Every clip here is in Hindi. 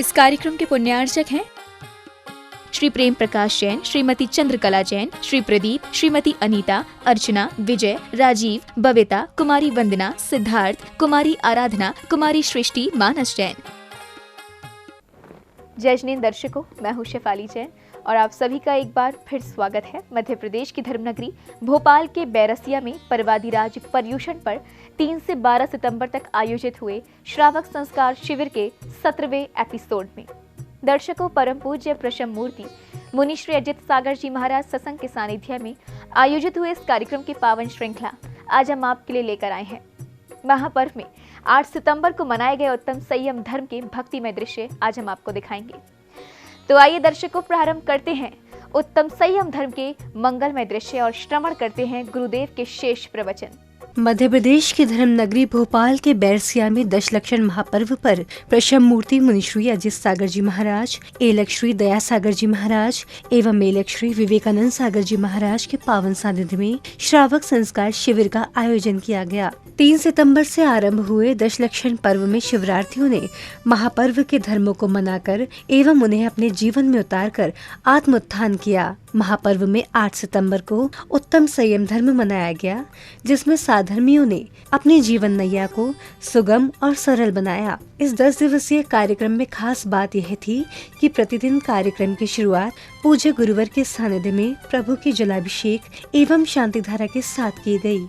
इस कार्यक्रम के पुण्यार्चक हैं श्री प्रेम प्रकाश जैन, श्रीमती चंद्रकला जैन, श्री प्रदीप, श्रीमती अनीता, अर्चना, विजय, राजीव, बबीता, कुमारी वंदना, सिद्धार्थ, कुमारी आराधना, कुमारी सृष्टि, मानस जैन। जय जिनेंद्र दर्शकों, मैं हूं शेफाली जैन और आप सभी का एक बार फिर स्वागत है मध्य प्रदेश की धर्मनगरी भोपाल के बैरसिया में परवादिराज पर्युषण पर 3 से 12 सितंबर तक आयोजित हुए श्रावक संस्कार शिविर के 17वें एपिसोड में। दर्शकों, परम पूज्य प्रशम मूर्ति मुनि श्री अजित सागर जी महाराज सत्संग के सानिध्य में आयोजित हुए इस कार्यक्रम की पावन श्रृंखला आज हम आपके लिए लेकर आए हैं। महापर्व में 8 सितंबर को मनाए गए उत्तम संयम धर्म के भक्तिमय दृश्य आज हम आपको दिखाएंगे। तो आइए दर्शकों, प्रारंभ करते हैं उत्तम संयम धर्म के मंगलमय दृश्य और श्रवण करते हैं गुरुदेव के शेष प्रवचन। मध्य प्रदेश की धर्म नगरी भोपाल के बैरसिया में दशलक्षण महापर्व पर प्रशम मूर्ति मुनिश्री अजित सागर जी महाराज, एलक श्री दया सागर जी महाराज एवं एलक श्री विवेकानंद सागर जी महाराज के पावन सानिध्य में श्रावक संस्कार शिविर का आयोजन किया गया। 3 सितंबर से आरंभ हुए दशलक्षण पर्व में शिवरार्थियों ने महापर्व के धर्मों को मनाकर एवं उन्हें अपने जीवन में उतारकर आत्मोत्थान किया। महापर्व में 8 सितंबर को उत्तम संयम धर्म मनाया गया, जिसमें साधर्मियों ने अपने जीवन नैया को सुगम और सरल बनाया। इस 10 दिवसीय कार्यक्रम में खास बात यह थी कि प्रतिदिन कार्यक्रम की शुरुआत पूज्य गुरुवर के सानिध्य में प्रभु के जलाभिषेक एवं शांति धारा के साथ की गई।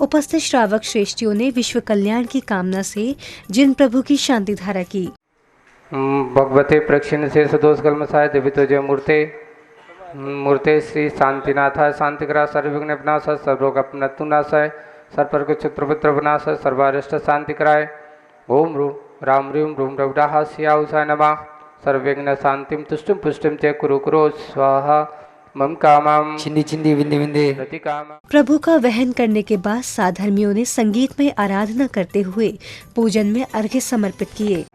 उपस्थित श्रावक श्रेष्ठियों ने विश्व कल्याण की कामना से जिन प्रभु की शांति धारा की। भगवते प्रक्षिण से सदोष कलमसाय देवितो जय मूर्ते श्री शांतिनाथा शांतिकरा सर्वविघ्न विनाशाय सर्वरोग अपनतुनाशाय सर्पर को चित्रपुत्र विनाशाय सर्वारिष्ट शांति कराय। ओम रूम राम ह्रीम रूम रविडाहा सियाउसाय नमः सर्वविघ्न शांतिम तुष्टिम पुष्टिम च कुरु कुरु स्वाहा मम कामम चिंदी चिंदी विंदे विंदे प्रतिकाम। प्रभु का वहन करने के बाद साधर्मियों ने संगीतमय आराधना करते हुए पूजन में अर्घ्य समर्पित किए।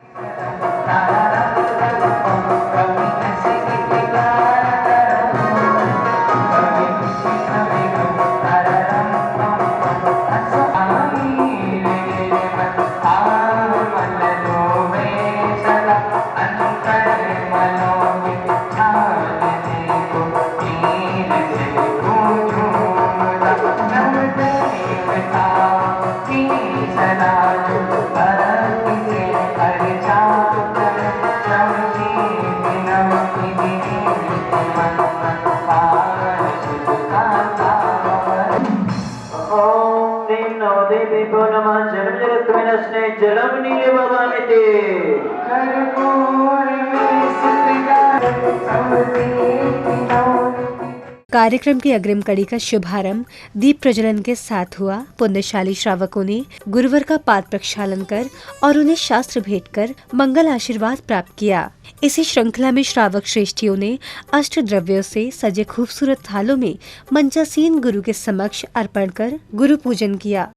कार्यक्रम की अग्रिम कड़ी का शुभारंभ दीप प्रज्वलन के साथ हुआ। पुण्यशाली श्रावकों ने गुरुवर का पाद प्रक्षालन कर और उन्हें शास्त्र भेंट कर मंगल आशीर्वाद प्राप्त किया। इसी श्रृंखला में श्रावक श्रेष्ठियों ने अष्ट द्रव्यों से सजे खूबसूरत थालों में मंचासीन गुरु के समक्ष अर्पण कर गुरु पूजन किया।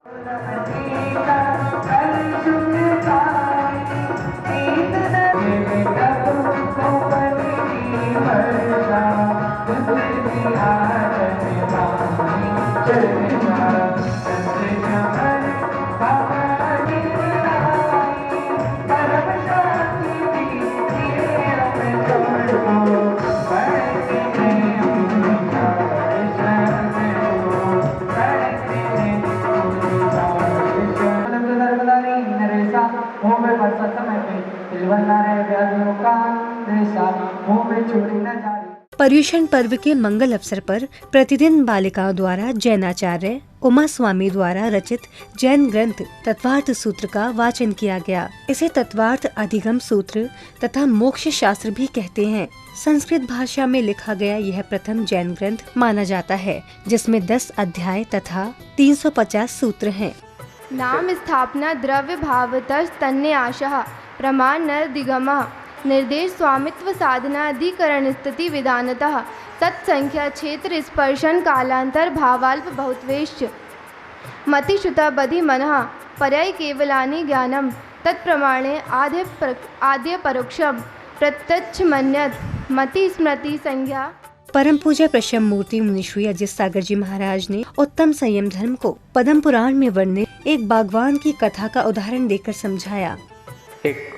पर्युषण पर्व के मंगल अवसर पर प्रतिदिन बालिकाओं द्वारा जैनाचार्य उमा स्वामी द्वारा रचित जैन ग्रंथ तत्वार्थ सूत्र का वाचन किया गया। इसे तत्वार्थ अधिगम सूत्र तथा मोक्ष शास्त्र भी कहते हैं। संस्कृत भाषा में लिखा गया यह प्रथम जैन ग्रंथ माना जाता है, जिसमें 10 अध्याय तथा 350 सूत्र हैं। नाम स्थापना द्रव्य भावतस्तन्य आशः प्रमाण नर दिगमः निर्देश स्वामित्व साधना अधिकरण स्थिति विधानतः तत्संख्या क्षेत्र स्पर्शन कालांतर भावाल्प बहुत्वेश्च मतिश्रुता बधि मनः पर्याय केवलानि ज्ञानम तत्प्रमाणे आद्य परोक्षम प्रत्यक्ष मन्यत मति स्मृति संज्ञा। परम पूज्य प्रशम मूर्ति मुनिश्री अजित सागर जी महाराज ने उत्तम संयम धर्म को पद्म पुराण में वर्णित एक बागवान की कथा का उदाहरण देकर समझाया। एक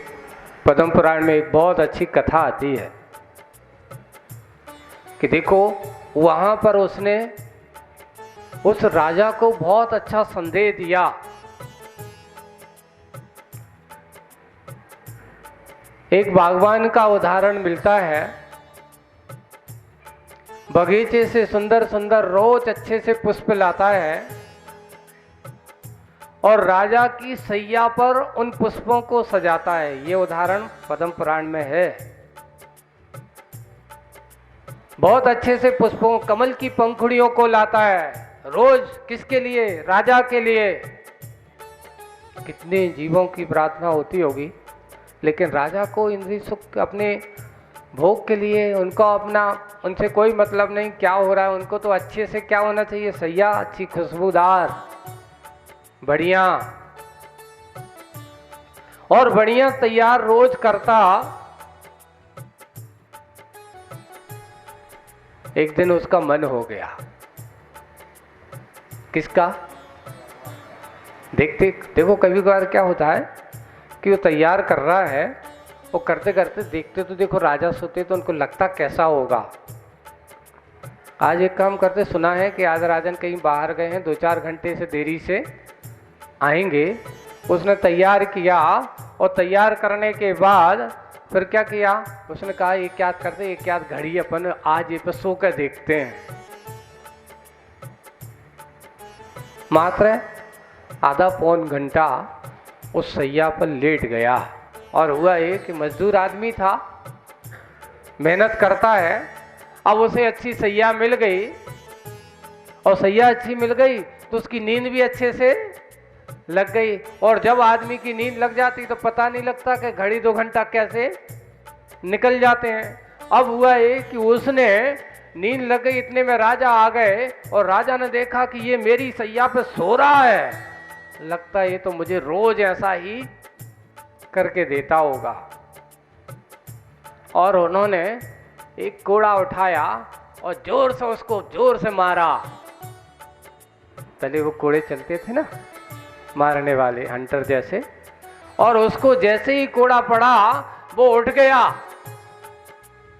पद्म पुराण में एक बहुत अच्छी कथा आती है कि देखो वहां पर उसने उस राजा को बहुत अच्छा संदेह दिया। एक बागवान का उदाहरण मिलता है, बगीचे से सुंदर सुंदर रोज अच्छे से पुष्प लाता है और राजा की सैया पर उन पुष्पों को सजाता है। ये उदाहरण पद्म पुराण में है। बहुत अच्छे से पुष्पों, कमल की पंखुड़ियों को लाता है रोज। किसके लिए? राजा के लिए। कितने जीवों की प्रार्थना होती होगी, लेकिन राजा को इंद्रिय सुख अपने भोग के लिए, उनको अपना, उनसे कोई मतलब नहीं क्या हो रहा है। उनको तो अच्छे से क्या होना चाहिए? सैया अच्छी खुशबूदार, बढ़िया और बढ़िया तैयार रोज करता। एक दिन उसका मन हो गया। किसका? देखो कभी कभार क्या होता है कि वो तैयार कर रहा है, वो करते करते देखते तो देखो राजा सोते तो उनको लगता कैसा होगा। आज एक काम करते, सुना है कि आज राजन कहीं बाहर गए हैं, 2-4 घंटे से देरी से आएंगे। उसने तैयार किया और तैयार करने के बाद फिर क्या किया, उसने कहा एक याद करते, एक याद घड़ी अपन आज ये पे सो कर देखते हैं। मात्र आधा पौन घंटा उस सैया पर लेट गया और हुआ ये कि मजदूर आदमी था, मेहनत करता है। अब उसे अच्छी सैया मिल गई और सैया अच्छी मिल गई तो उसकी नींद भी अच्छे से लग गई। और जब आदमी की नींद लग जाती तो पता नहीं लगता कि घड़ी 2 घंटा कैसे निकल जाते हैं। अब हुआ ये कि उसने नींद लग गई, इतने में राजा आ गए और राजा ने देखा कि ये मेरी सैया पे सो रहा है, लगता है ये तो मुझे रोज ऐसा ही करके देता होगा। और उन्होंने एक कोड़ा उठाया और जोर से उसको जोर से मारा। पहले वो कोड़े चलते थे ना, मारने वाले हंटर जैसे, और उसको जैसे ही कोड़ा पड़ा वो उठ गया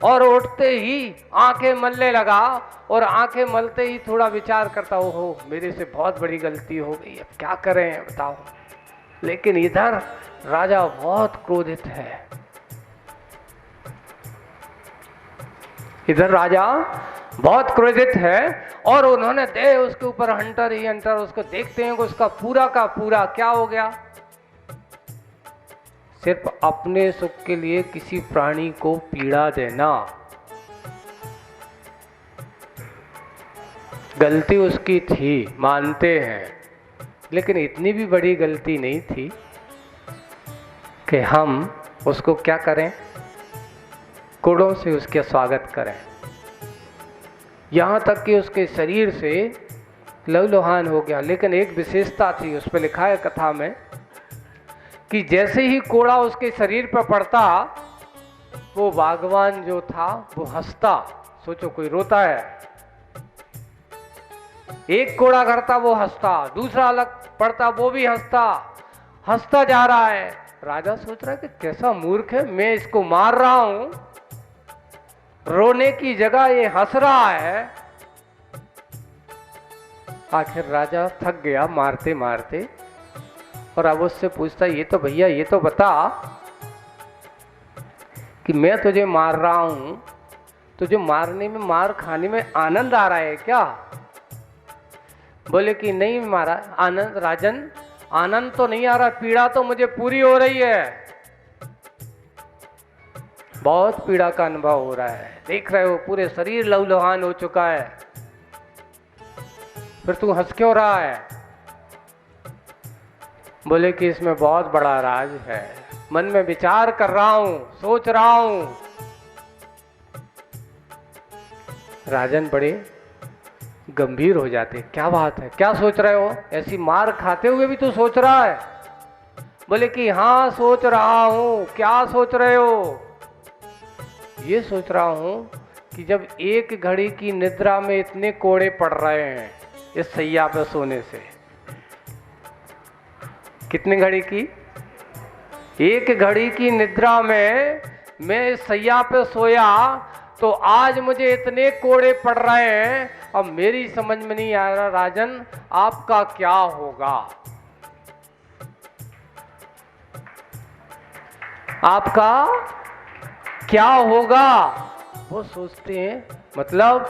और उठते ही आंखें मलने लगा और आंखें मलते ही थोड़ा विचार करता, ओहो मेरे से बहुत बड़ी गलती हो गई, अब क्या करें बताओ। लेकिन इधर राजा बहुत क्रोधित है। इधर राजा बहुत क्रोधित है और उन्होंने दे उसके ऊपर हंटर ही हंटर। उसको देखते हैं कि उसका पूरा का पूरा क्या हो गया, सिर्फ अपने सुख के लिए किसी प्राणी को पीड़ा देना। गलती उसकी थी, मानते हैं, लेकिन इतनी भी बड़ी गलती नहीं थी कि हम उसको क्या करें, कोड़ों से उसका स्वागत करें। यहाँ तक कि उसके शरीर से लहूलुहान हो गया। लेकिन एक विशेषता थी, उस पर लिखा है कथा में कि जैसे ही कोड़ा उसके शरीर पर पड़ता वो बागवान जो था वो हंसता। सोचो कोई रोता है, एक कोड़ा करता वो हंसता, दूसरा अलग पड़ता वो भी हंसता, हंसता जा रहा है। राजा सोच रहा है कि कैसा मूर्ख है, मैं इसको मार रहा हूं, रोने की जगह ये हंस रहा है। आखिर राजा थक गया मारते मारते और अब उससे पूछता, ये तो भैया ये तो बता कि मैं तुझे मार रहा हूं, तुझे मारने में, मार खाने में आनंद आ रहा है क्या? बोले कि नहीं मारा आनंद, राजन आनंद तो नहीं आ रहा, पीड़ा तो मुझे पूरी हो रही है, बहुत पीड़ा का अनुभव हो रहा है। देख रहे हो पूरे शरीर लहूलुहान हो चुका है, फिर तू हंस क्यों रहा है? बोले कि इसमें बहुत बड़ा राज है, मन में विचार कर रहा हूं, सोच रहा हूं। राजन बड़े गंभीर हो जाते, क्या बात है, क्या सोच रहे हो? ऐसी मार खाते हुए भी तू सोच रहा है? बोले कि हाँ सोच रहा हूं। क्या सोच रहे हो? ये सोच रहा हूं कि जब एक घड़ी की निद्रा में इतने कोड़े पड़ रहे हैं इस सैया पे सोने से, कितनी घड़ी की? एक घड़ी की निद्रा में मैं इस सैया पे सोया तो आज मुझे इतने कोड़े पड़ रहे हैं। अब मेरी समझ में नहीं आ रहा राजन आपका क्या होगा, आपका क्या होगा? वो सोचते हैं, मतलब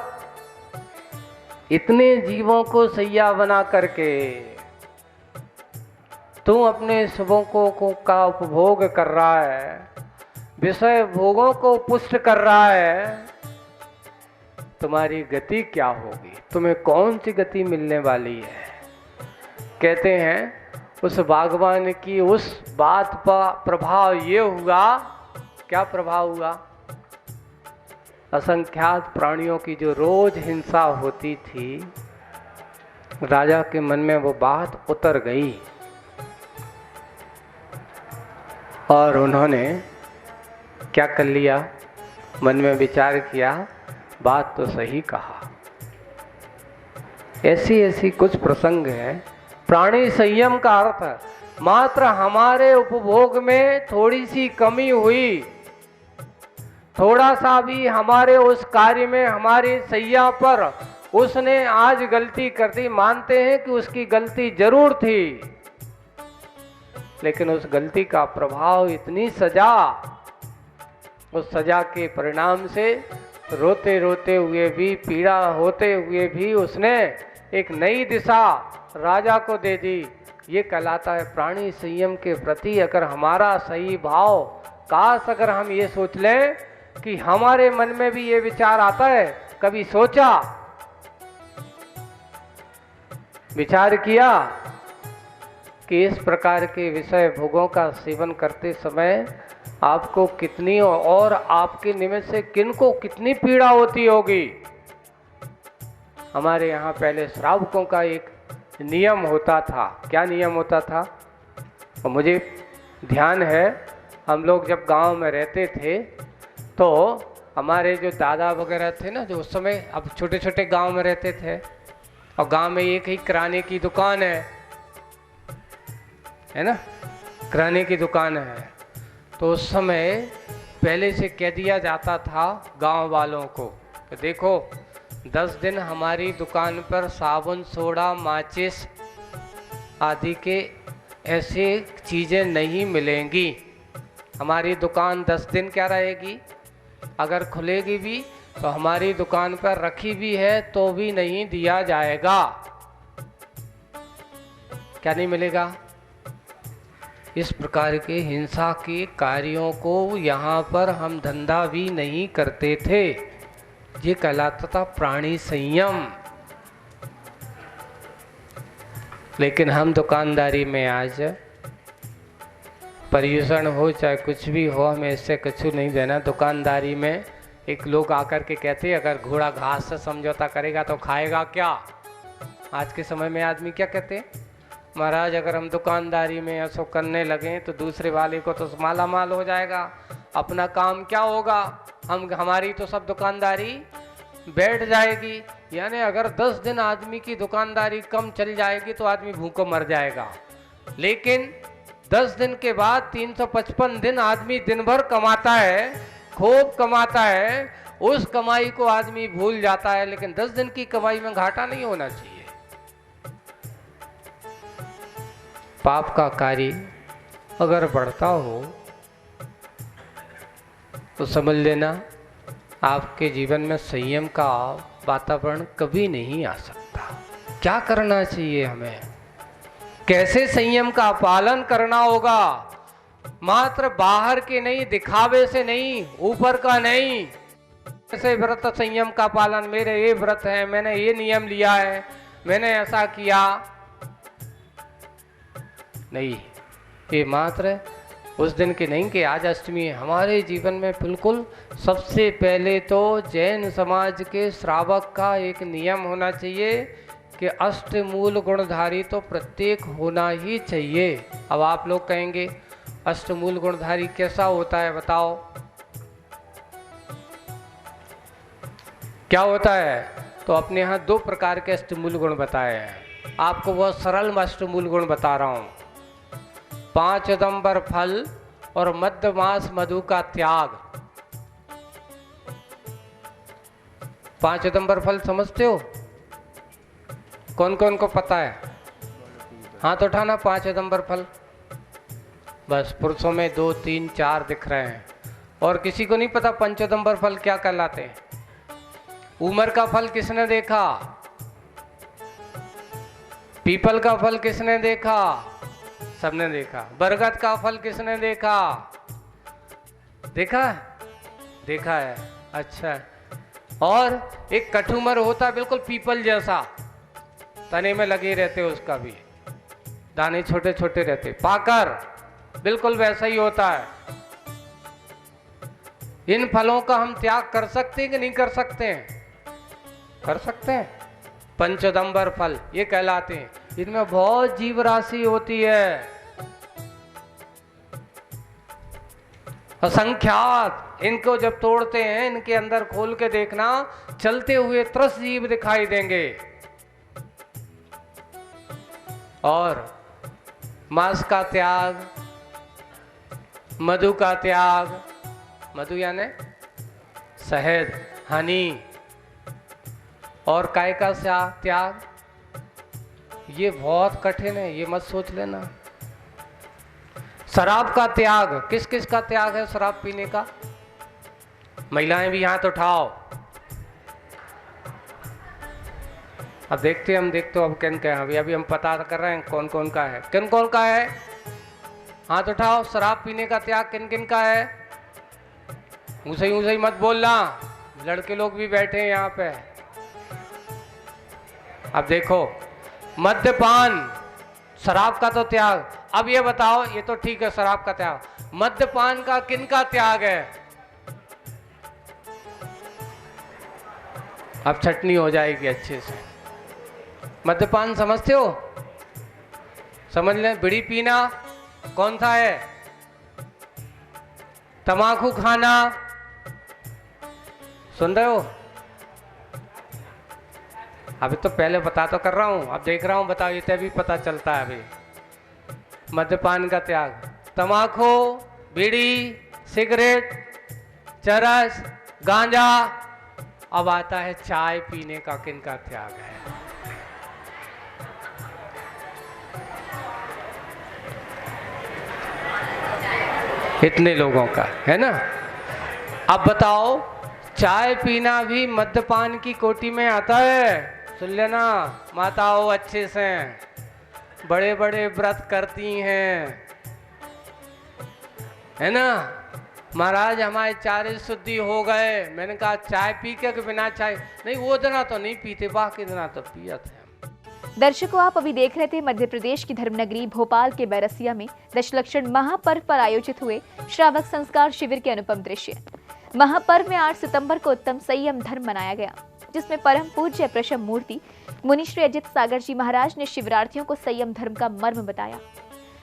इतने जीवों को सैया बना करके तू अपने सुखों को का उपभोग कर रहा है, विषय भोगों को पुष्ट कर रहा है, तुम्हारी गति क्या होगी? तुम्हें कौन सी गति मिलने वाली है? कहते हैं उस भगवान की उस बात का प्रभाव ये हुआ, क्या प्रभाव हुआ? असंख्यात प्राणियों की जो रोज हिंसा होती थी, राजा के मन में वो बात उतर गई और उन्होंने क्या कर लिया? मन में विचार किया, बात तो सही कहा। ऐसी ऐसी कुछ प्रसंग हैं। प्राणी संयम का अर्थ है मात्र हमारे उपभोग में थोड़ी सी कमी हुई, थोड़ा सा भी हमारे उस कार्य में हमारी सैया पर उसने आज गलती कर दी, मानते हैं कि उसकी गलती जरूर थी, लेकिन उस गलती का प्रभाव इतनी सजा, उस सजा के परिणाम से रोते रोते हुए भी, पीड़ा होते हुए भी उसने एक नई दिशा राजा को दे दी। ये कहलाता है प्राणी संयम के प्रति अगर हमारा सही भाव। काश अगर हम ये सोच लें कि हमारे मन में भी ये विचार आता है, कभी सोचा, विचार किया कि इस प्रकार के विषय भोगों का सेवन करते समय आपको कितनी और आपके निमित्त से किनको कितनी पीड़ा होती होगी। हमारे यहाँ पहले श्रावकों का एक नियम होता था। क्या नियम होता था? और मुझे ध्यान है, हम लोग जब गांव में रहते थे तो हमारे जो दादा वगैरह थे ना, जो उस समय, अब छोटे छोटे गांव में रहते थे और गांव में एक ही किराने की दुकान है ना, किराने की दुकान है। तो उस समय पहले से कह दिया जाता था गांव वालों को कि देखो 10 दिन हमारी दुकान पर साबुन, सोडा, माचिस आदि के ऐसे चीज़ें नहीं मिलेंगी। हमारी दुकान 10 दिन क्या रहेगी, अगर खुलेगी भी तो हमारी दुकान पर रखी भी है तो भी नहीं दिया जाएगा। क्या नहीं मिलेगा? इस प्रकार के हिंसा के कार्यों को यहाँ पर हम धंधा भी नहीं करते थे। ये कहलाता था प्राणी संयम। लेकिन हम दुकानदारी में आज पर्यूषण हो चाहे कुछ भी हो, हमें इससे कुछ नहीं देना। दुकानदारी में एक लोग आकर के कहते अगर घोड़ा घास से समझौता करेगा तो खाएगा क्या। आज के समय में आदमी क्या कहते, महाराज अगर हम दुकानदारी में ऐसा करने लगे तो दूसरे वाले को तो माला माल हो जाएगा, अपना काम क्या होगा, हमारी तो सब दुकानदारी बैठ जाएगी। यानी अगर 10 दिन आदमी की दुकानदारी कम चल जाएगी तो आदमी भूखों मर जाएगा। लेकिन 10 दिन के बाद 355 दिन आदमी दिन भर कमाता है, खूब कमाता है, उस कमाई को आदमी भूल जाता है। लेकिन 10 दिन की कमाई में घाटा नहीं होना चाहिए। पाप का कार्य अगर बढ़ता हो तो समझ लेना आपके जीवन में संयम का वातावरण कभी नहीं आ सकता। क्या करना चाहिए हमें, कैसे संयम का पालन करना होगा? मात्र बाहर के नहीं, दिखावे से नहीं, ऊपर का नहीं। ऐसे व्रत संयम का पालन, मेरे ये व्रत है, मैंने ये नियम लिया है, मैंने ऐसा किया नहीं। ये मात्र उस दिन की नहीं कि आज अष्टमी है। हमारे जीवन में बिल्कुल सबसे पहले तो जैन समाज के श्रावक का एक नियम होना चाहिए कि अष्टमूल गुणधारी तो प्रत्येक होना ही चाहिए। अब आप लोग कहेंगे अष्टमूल गुणधारी कैसा होता है बताओ, क्या होता है? तो अपने यहाँ 2 प्रकार के अष्टमूल गुण बताए हैं। आपको बहुत सरल अष्टमूल गुण बता रहा हूँ। 5 अदंबर फल और मध्यमास मधु का त्याग। 5 अदंबर फल समझते हो? कौन कौन को पता है? हाथ उठाना। 5 अदंबर फल बस पुरुषों में 2 3 4 दिख रहे हैं। और किसी को नहीं पता पंचोदंबर फल क्या कहलाते हैं? उमर का फल किसने देखा? पीपल का फल किसने देखा? सबने देखा। बरगद का फल किसने देखा? देखा? देखा है, अच्छा। और एक कठुमर होता बिल्कुल पीपल जैसा, तने में लगे रहते, उसका भी दाने छोटे छोटे रहते, पाकर बिल्कुल वैसा ही होता है। इन फलों का हम त्याग कर सकते हैं कि नहीं कर सकते हैं? कर सकते हैं। पंचोदंबर फल ये कहलाते हैं। इनमें बहुत जीव राशि होती है, असंख्यात। इनको जब तोड़ते हैं, इनके अंदर खोल के देखना, चलते हुए 30 जीव दिखाई देंगे। और मांस का त्याग, मधु का त्याग, मधु यानी शहद, हनी, और काय का त्याग, ये बहुत कठिन है, ये मत सोच लेना। शराब का त्याग, किस किस का त्याग है शराब पीने का? महिलाएं भी हाथ उठाओ। अब देखते हम देखते हो अब किन का है। अभी हम पता कर रहे हैं कौन कौन का है। किन कौन का है? हाथ उठाओ। शराब पीने का त्याग किन किन का है? ऊंचे ऊंचे मत बोलना, लड़के लोग भी बैठे हैं यहाँ पे। अब देखो, मद्यपान, शराब का तो त्याग। अब ये बताओ, ये तो ठीक है शराब का त्याग, मद्यपान का किन का त्याग है? अब चटनी हो जाएगी अच्छे से। मद्यपान समझते हो? समझ लें। बीड़ी पीना कौन सा है? तंबाकू खाना, सुन रहे हो? अभी तो पहले बता तो कर रहा हूं, अब देख रहा हूं, बताओ ये तभी पता चलता है। अभी मद्यपान का त्याग, तंबाकू, बीड़ी, सिगरेट, चरस, गांजा। अब आता है चाय पीने का किन का त्याग है? इतने लोगों का है ना। अब बताओ, चाय पीना भी मद्यपान की कोटि में आता है? सुन लेना माताओं अच्छे से, बड़े बड़े व्रत करती हैं, है ना। महाराज हमारे चारे शुद्धि हो गए। मैंने कहा चाय पी के बिना चाय नहीं, वो दिना तो नहीं पीते, बाकी दिना तो पिया थे। दर्शकों, आप अभी देख रहे थे मध्य प्रदेश की धर्मनगरी भोपाल के बैरसिया में दशलक्षण महापर्व पर आयोजित हुए श्रावक संस्कार शिविर के अनुपम दृश्य। महापर्व में 8 सितंबर को उत्तम संयम धर्म मनाया गया, जिसमें परम पूज्य प्रशम मूर्ति मुनि श्री अजित सागर जी महाराज ने शिवरार्थियों को संयम धर्म का मर्म बताया।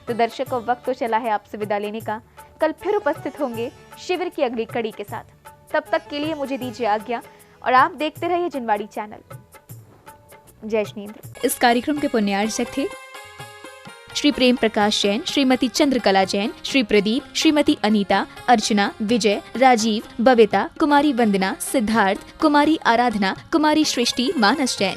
तो दर्शकों, वक्त तो चला है आपसे विदा लेने का। कल फिर उपस्थित होंगे शिविर की अगली कड़ी के साथ। तब तक के लिए मुझे दीजिए आज्ञा और आप देखते रहिए जिनवाड़ी चैनल। जय श्रीन्द्र। इस कार्यक्रम के पुण्यार्चक थे श्री प्रेम प्रकाश जैन, श्रीमती चंद्रकला जैन, श्री प्रदीप, श्रीमती अनीता, अर्चना, विजय, राजीव, बबीता, कुमारी वंदना, सिद्धार्थ, कुमारी आराधना, कुमारी सृष्टि, मानस जैन।